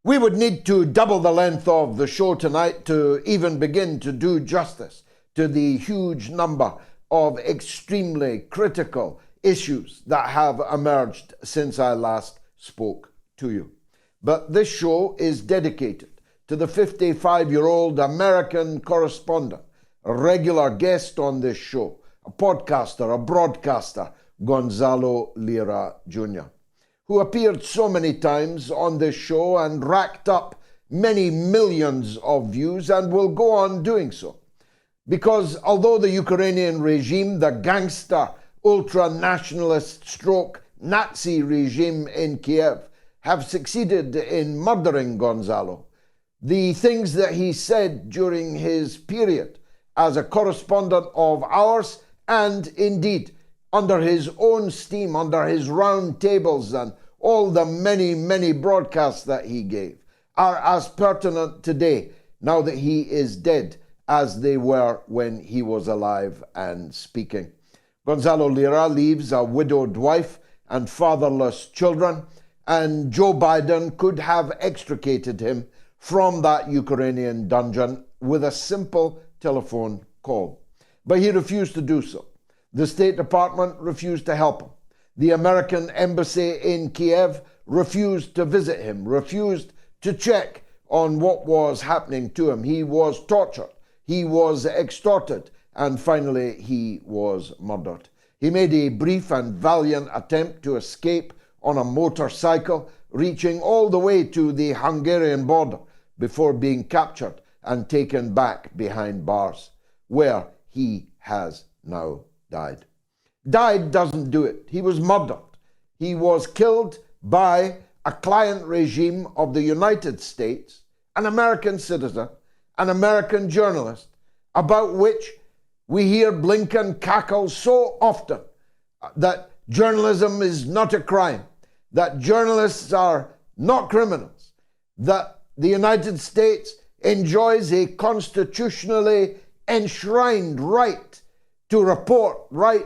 We would need to double the length of the show tonight to even begin to do justice to the huge number of extremely critical issues that have emerged since I last spoke to you. But this show is dedicated to the 55-year-old American correspondent, a regular guest on this show, a podcaster, a broadcaster, Gonzalo Lira Jr., who appeared so many times on this show and racked up many millions of views and will go on doing so. Because although the Ukrainian regime, the gangster, ultra-nationalist stroke Nazi regime in Kiev, have succeeded in murdering Gonzalo, the things that he said during his period as a correspondent of ours, and indeed under his own steam, under his round tables and all the many, many broadcasts that he gave, are as pertinent today, now that he is dead, as they were when he was alive and speaking. Gonzalo Lira leaves a widowed wife and fatherless children, and Joe Biden could have extricated him from that Ukrainian dungeon with a simple telephone call. But he refused to do so. The State Department refused to help him. The American embassy in Kiev refused to visit him, refused to check on what was happening to him. He was tortured, he was extorted, and finally he was murdered. He made a brief and valiant attempt to escape on a motorcycle, reaching all the way to the Hungarian border before being captured and taken back behind bars, where he has now died. Died doesn't do it. He was murdered. He was killed by a client regime of the United States, an American citizen, an American journalist, about which we hear Blinken cackle so often that journalism is not a crime, that journalists are not criminals, that the United States enjoys a constitutionally enshrined right to report, right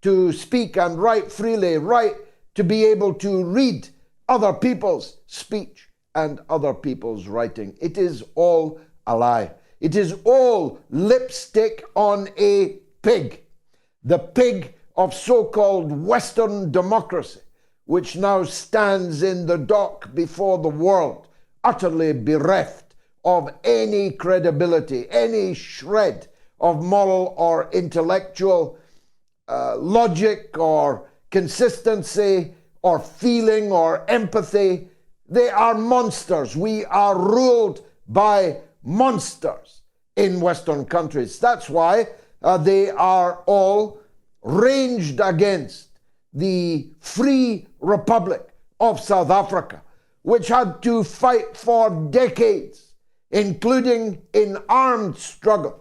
to speak and write freely, right to be able to read other people's speech and other people's writing. It is all a lie. It is all lipstick on a pig. The pig of so-called Western democracy, which now stands in the dock before the world, utterly bereft of any credibility, any shred of moral or intellectual logic or consistency or feeling or empathy. They are monsters. We are ruled by monsters in Western countries. That's why they are all ranged against the Free Republic of South Africa, which had to fight for decades, including in armed struggle,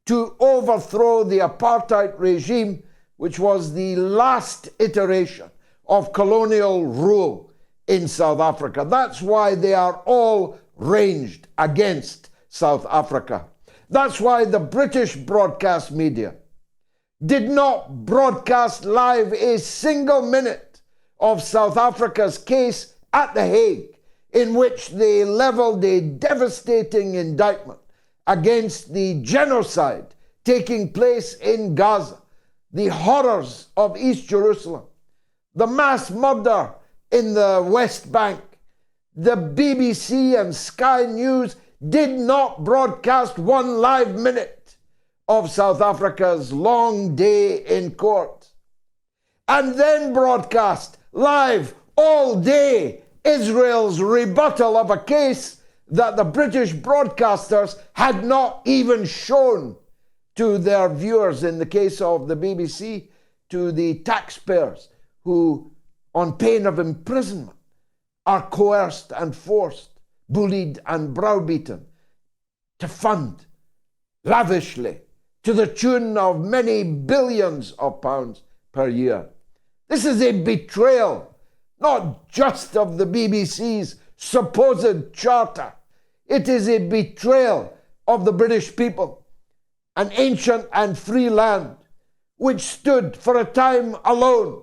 to overthrow the apartheid regime, which was the last iteration of colonial rule in South Africa. That's why they are all ranged against South Africa. That's why the British broadcast media did not broadcast live a single minute of South Africa's case at The Hague, in which they leveled a devastating indictment against the genocide taking place in Gaza, the horrors of East Jerusalem, the mass murder in the West Bank. The BBC and Sky News did not broadcast one live minute of South Africa's long day in court, and then broadcast live all day Israel's rebuttal of a case that the British broadcasters had not even shown to their viewers. In the case of the BBC, to the taxpayers who, on pain of imprisonment, are coerced and forced, bullied and browbeaten to fund lavishly to the tune of many billions of pounds per year. This is a betrayal, not just of the BBC's supposed charter. It is a betrayal of the British people, an ancient and free land which stood for a time alone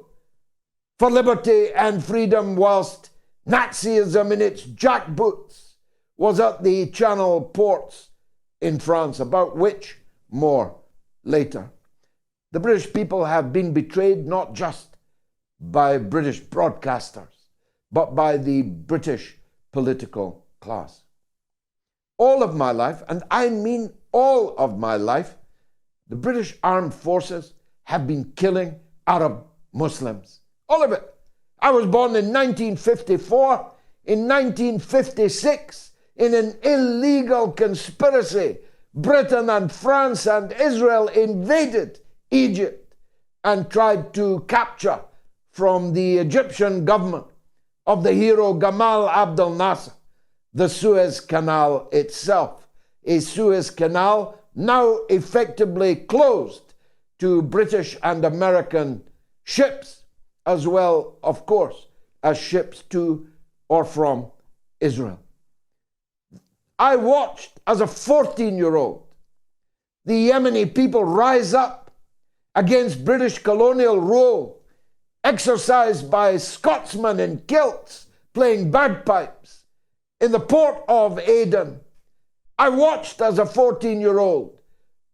for liberty and freedom whilst Nazism in its jackboots was at the Channel ports in France, about which more later. The British people have been betrayed not just by British broadcasters, but by the British political class. All of my life, and I mean all of my life, the British armed forces have been killing Arab Muslims. All of it. I was born in 1954. In 1956, in an illegal conspiracy, Britain and France and Israel invaded Egypt and tried to capture from the Egyptian government of the hero Gamal Abdel Nasser the Suez Canal itself, a Suez Canal now effectively closed to British and American ships, as well, of course, as ships to or from Israel. I watched as a 14-year-old the Yemeni people rise up against British colonial rule, exercised by Scotsmen in kilts playing bagpipes in the port of Aden. I watched as a 14-year-old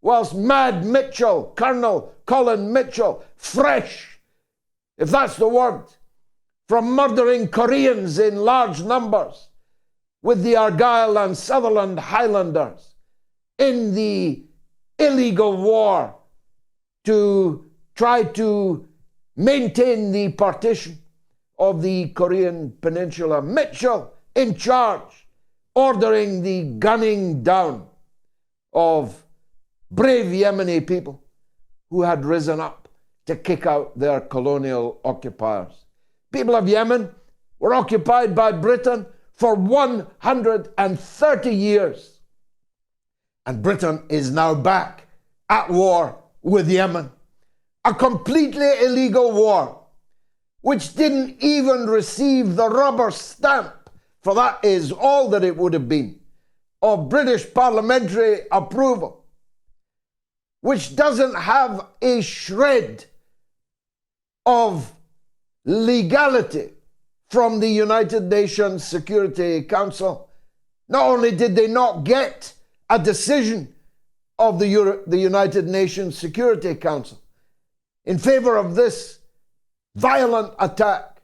whilst Mad Mitchell, Colonel Colin Mitchell, fresh, if that's the word, from murdering Koreans in large numbers with the Argyll and Sutherland Highlanders in the illegal war to try to maintain the partition of the Korean Peninsula. Mitchell in charge, ordering the gunning down of brave Yemeni people who had risen up to kick out their colonial occupiers. People of Yemen were occupied by Britain for 130 years. And Britain is now back at war with Yemen. A completely illegal war, which didn't even receive the rubber stamp, for that is all that it would have been, of British parliamentary approval, which doesn't have a shred of legality from the United Nations Security Council. Not only did they not get a decision of the United Nations Security Council in favor of this violent attack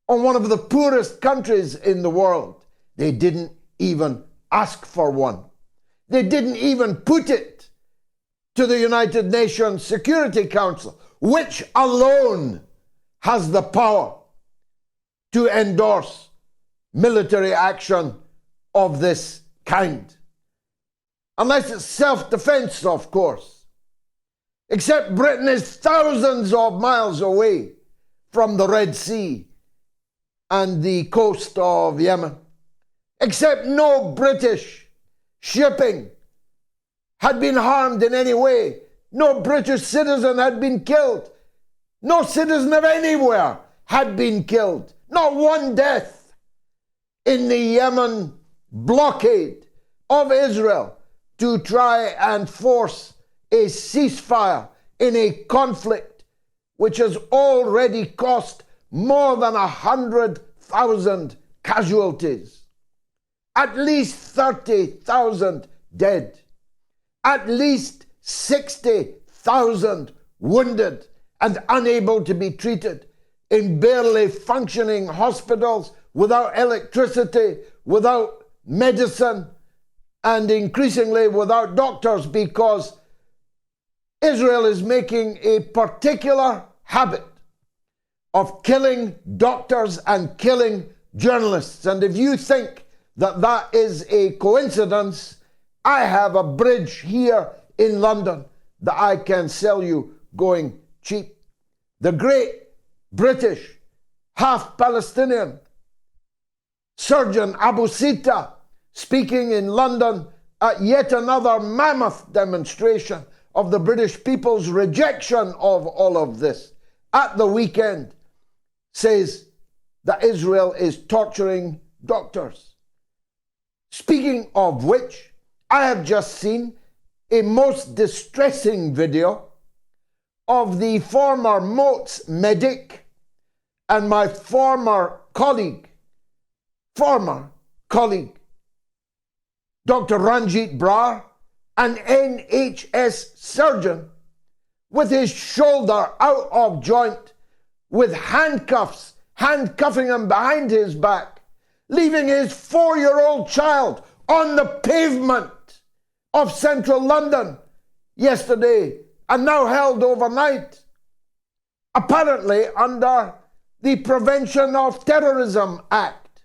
on one of the poorest countries in the world, they didn't even ask for one. They didn't even put it to the United Nations Security Council, which alone has the power to endorse military action of this kind. Unless it's self-defense, of course. Except Britain is thousands of miles away from the Red Sea and the coast of Yemen. Except no British shipping had been harmed in any way. No British citizen had been killed. No citizen of anywhere had been killed. Not one death in the Yemen blockade of Israel to try and force a ceasefire in a conflict which has already cost more than 100,000 casualties, at least 30,000 dead, at least 60,000 wounded and unable to be treated in barely functioning hospitals, without electricity, without medicine, and increasingly without doctors, because Israel is making a particular habit of killing doctors and killing journalists. And if you think that that is a coincidence, I have a bridge here in London that I can sell you going cheap. The great British, half Palestinian surgeon Abu Sita, speaking in London at yet another mammoth demonstration of the British people's rejection of all of this at the weekend, says that Israel is torturing doctors. Speaking of which, I have just seen a most distressing video of the former MOATS medic and my former colleague former colleague, Dr. Ranjit Brar, an NHS surgeon, with his shoulder out of joint, with handcuffs, handcuffing him behind his back, leaving his 4-year-old child on the pavement of central London yesterday and now held overnight, apparently under the Prevention of Terrorism Act.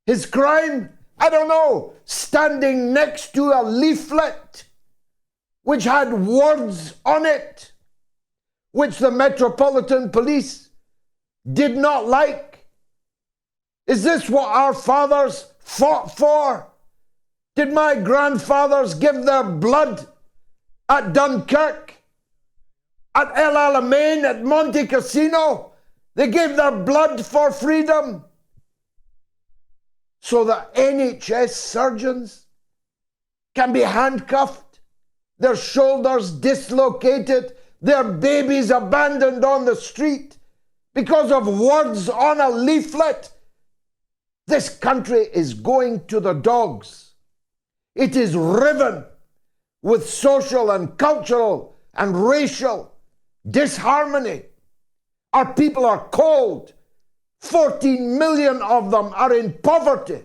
His crime? I don't know, standing next to a leaflet which had words on it which the Metropolitan Police did not like. Is this what our fathers fought for? Did my grandfathers give their blood at Dunkirk, at El Alamein, at Monte Cassino? They gave their blood for freedom so that NHS surgeons can be handcuffed, their shoulders dislocated, their babies abandoned on the street because of words on a leaflet. This country is going to the dogs. It is riven with social and cultural and racial disharmony. Our people are cold. 14 million of them are in poverty.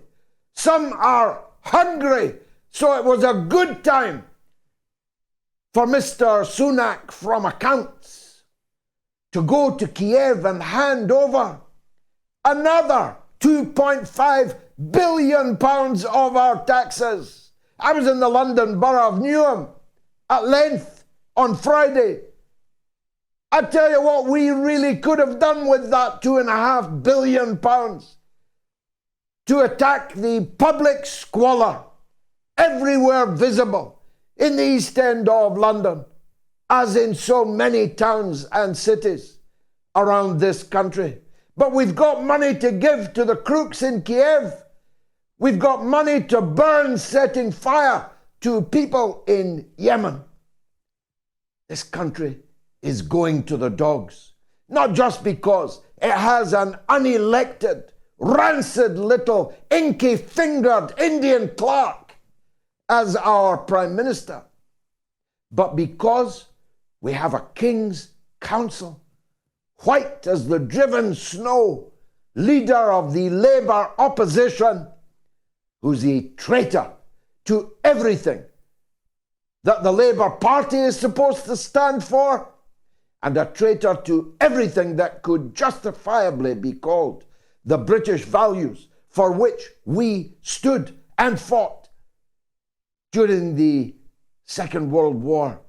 Some are hungry. So it was a good time for Mr. Sunak from Accounts to go to Kiev and hand over another 2.5 billion pounds of our taxes. I was in the London Borough of Newham at length on Friday. I tell you what, we really could have done with that 2.5 billion pounds to attack the public squalor everywhere visible in the East End of London, as in so many towns and cities around this country. But we've got money to give to the crooks in Kiev. We've got money to burn, setting fire to people in Yemen. This country is going to the dogs, not just because it has an unelected, rancid little inky-fingered Indian clerk as our Prime Minister, but because we have a King's Council, white as the driven snow, leader of the Labour opposition, who's a traitor to everything that the Labour Party is supposed to stand for, and a traitor to everything that could justifiably be called the British values for which we stood and fought during the Second World War.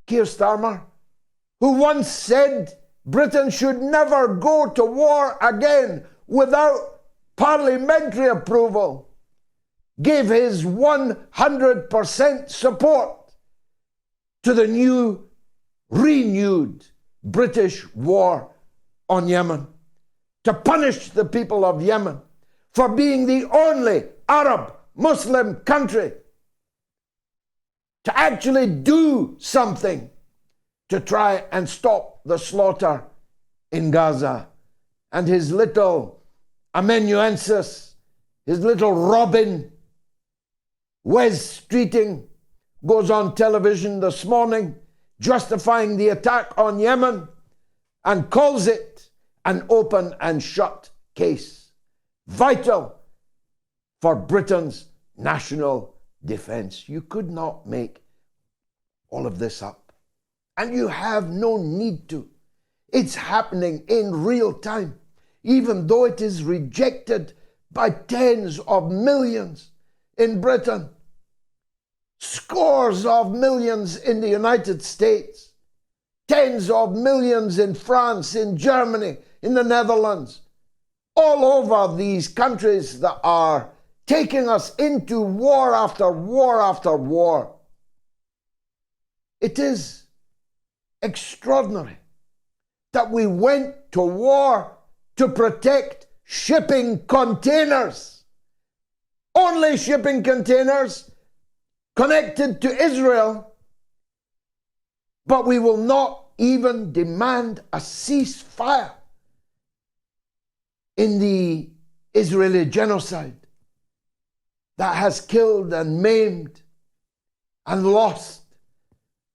Keir Starmer, who once said Britain should never go to war again without parliamentary approval, gave his 100% support to the renewed British war on Yemen, to punish the people of Yemen for being the only Arab Muslim country to actually do something to try and stop the slaughter in Gaza. And his little amanuensis, his little Robin, Wes Streeting, goes on television this morning justifying the attack on Yemen and calls it an open and shut case, vital for Britain's national defense. You could not make all of this up, and you have no need to. It's happening in real time, even though it is rejected by tens of millions in Britain, scores of millions in the United States, tens of millions in France, in Germany, in the Netherlands, all over these countries that are taking us into war after war after war. It is extraordinary that we went to war to protect shipping containers, only shipping containers connected to Israel, but we will not even demand a ceasefire in the Israeli genocide that has killed and maimed and lost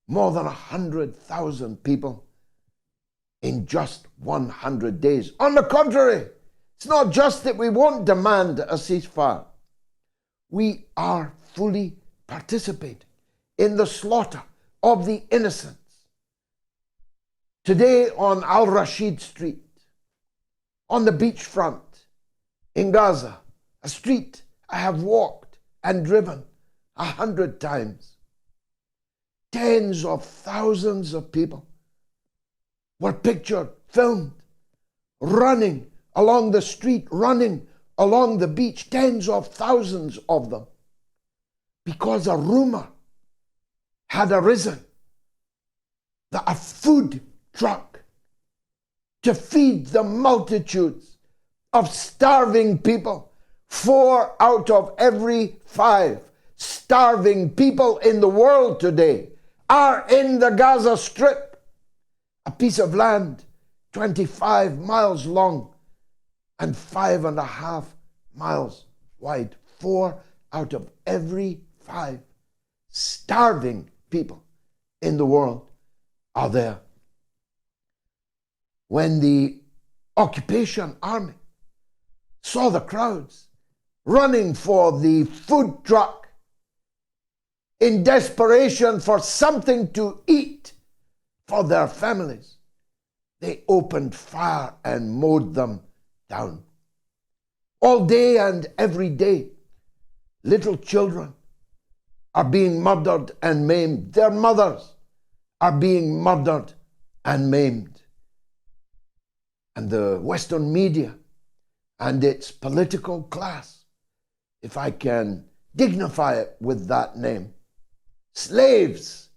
more than 100,000 people in just 100 days. On the contrary, it's not just that we won't demand a ceasefire. We are fully participating in the slaughter of the innocents. Today on Al-Rashid Street, on the beachfront in Gaza, a street I have walked and driven 100 times, tens of thousands of people were pictured, filmed, running along the street, running along the beach, tens of thousands of them, because a rumor had arisen that a food truck to feed the multitudes of starving people, 4 out of every 5 starving people in the world today are in the Gaza Strip, a piece of land 25 miles long and 5.5 miles wide. 4 out of every 5 starving people in the world are there. When the occupation army saw the crowds running for the food truck in desperation for something to eat for their families, they opened fire and mowed them down. All day and every day, little children are being murdered and maimed. Their mothers are being murdered and maimed. And the Western media and its political class, if I can dignify it with that name, slaves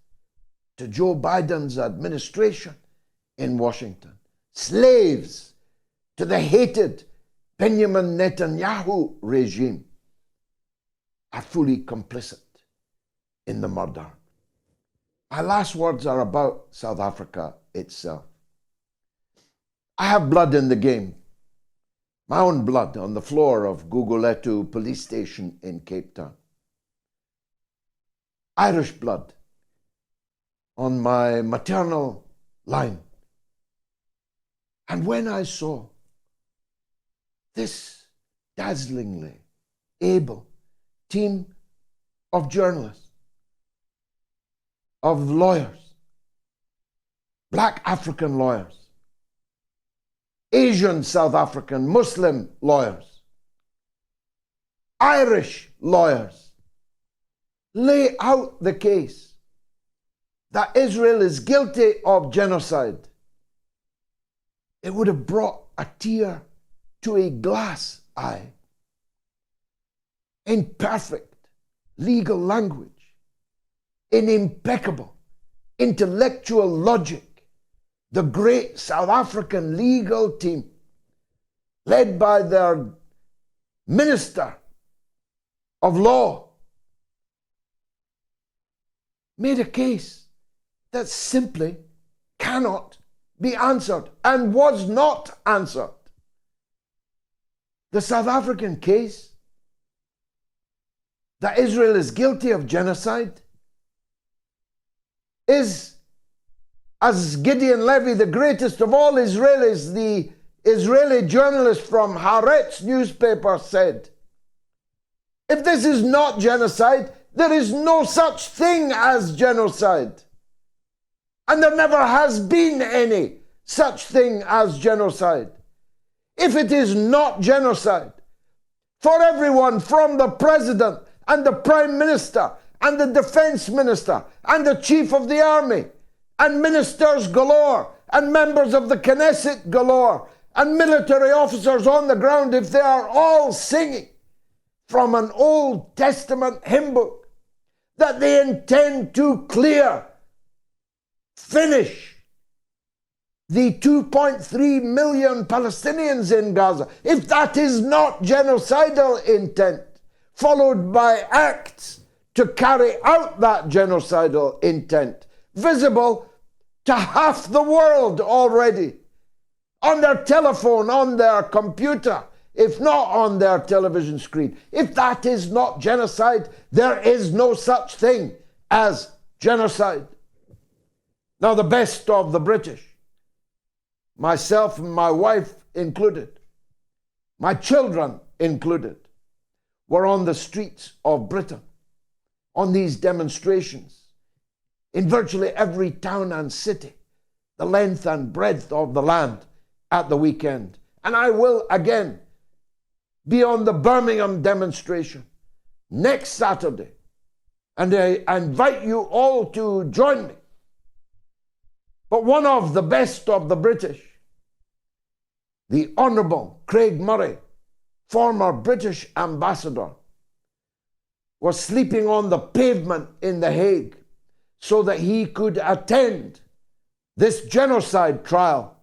to Joe Biden's administration in Washington, slaves to the hated Benjamin Netanyahu regime, are fully complicit in the murder. My last words are about South Africa itself. I have blood in the game. My own blood on the floor of Guguletu police station in Cape Town. Irish blood on my maternal line. And when I saw this dazzlingly able team of journalists, of lawyers, Black African lawyers, Asian South African Muslim lawyers, Irish lawyers, lay out the case that Israel is guilty of genocide, it would have brought a tear to a glass eye. In perfect legal language, in impeccable intellectual logic, the great South African legal team, led by their Minister of Law, made a case that simply cannot be answered and was not answered. The South African case that Israel is guilty of genocide is, as Gideon Levy, the greatest of all Israelis, the Israeli journalist from Haaretz newspaper, said, if this is not genocide, there is no such thing as genocide. And there never has been any such thing as genocide. If it is not genocide, for everyone from the president and the prime minister and the defense minister and the chief of the army and ministers galore and members of the Knesset galore and military officers on the ground, if they are all singing from an Old Testament hymn book that they intend to finish the 2.3 million Palestinians in Gaza, if that is not genocidal intent, followed by acts to carry out that genocidal intent, visible to half the world already, on their telephone, on their computer, if not on their television screen. If that is not genocide, there is no such thing as genocide. Now, the best of the British, myself and my wife included, my children included, were on the streets of Britain on these demonstrations in virtually every town and city, the length and breadth of the land at the weekend. And I will again be on the Birmingham demonstration next Saturday. And I invite you all to join me. But one of the best of the British, the Honourable Craig Murray, former British ambassador, was sleeping on the pavement in The Hague so that he could attend this genocide trial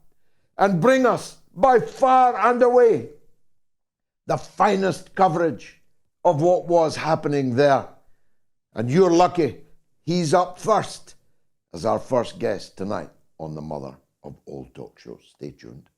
and bring us by far and away the finest coverage of what was happening there. And you're lucky he's up first as our first guest tonight on the Mother of All Talk Shows. Stay tuned.